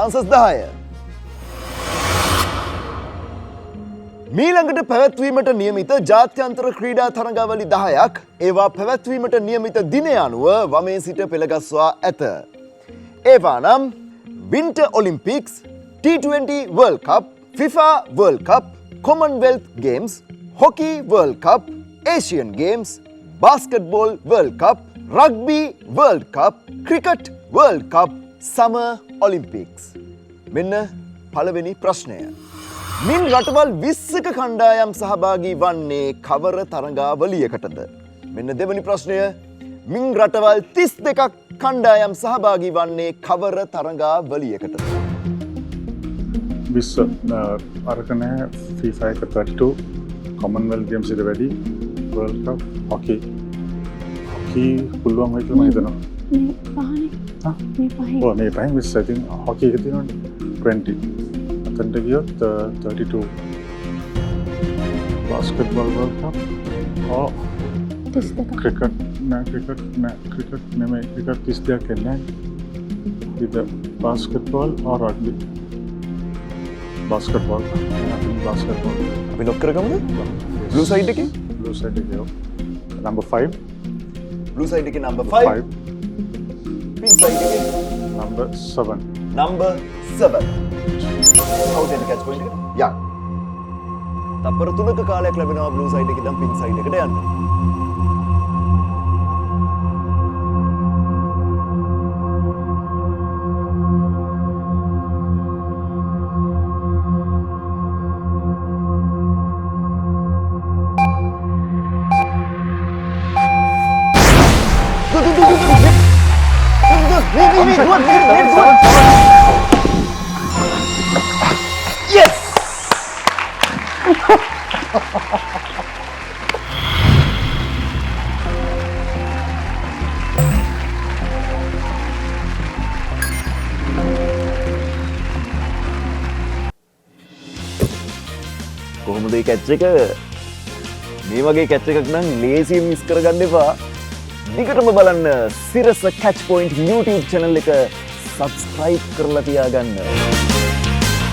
Answers 10. මීළඟට පැවැත්වීමට නියමිත ජාත්‍යන්තර ක්‍රීඩා තරඟාවලි 10ක් ඒවා පැවැත්වීමට නියමිත දිනය අනුව වමේ සිට පෙළගස්වා ඇත. ඒවා නම් winter ඔලිම්පික්ස්, T20 World Cup, FIFA World Cup, Commonwealth Games, Hockey World Cup, Asian Games, Basketball World Cup, Rugby World Cup, Cricket World Cup, Summer Olympics. මෙන්න පළවෙනි ප්‍රශ්නය. මින් රටවල් 20ක කණ්ඩායම් සහභාගී වන්නේ කවර තරඟාවලියකටද? මෙන්න දෙවැනි ප්‍රශ්නය. මින් රටවල් 32ක් කණ්ඩායම් සහභාගී වන්නේ කවර තරඟාවලියකටද? 20 අරක නැහැ. FIFA එක 32, Commonwealth Games ඉත වැඩි, World Cup, Hockey පුළුවන් වෙයි කියලා මම හිතනවා. මේ පහනේ. ඔව් මේ පහෙන් 20 I think Hockey එක තියෙනවනේ 20. අතන්ට ගියොත් 32. Basketball World Cup. Cricket නෙමෙයි. Cricket 32ක් එන්නේ. Either basketball or rugby. Basketball. අපි ලොක් කරගමුද? Blue side එකේ? Blue side එකේ. Number 5. Blue side එකේ number 5. Pink side එකේ number 7. Number 7. කවුද catch point එක? යා. තප්පර 3ක කාලයක් ලැබෙනවා blue side එකේ ඉඳන් pink side එකට යන්න. Yes! කොහොමද මේ කැච් එක? මේ වගේ කැච් එකක් නම් ලේසියෙන් මිස් කරගන්න එපා. දිගටම බලන්න සිරස catch point YouTube channel එක subscribe කරලා තියාගන්න.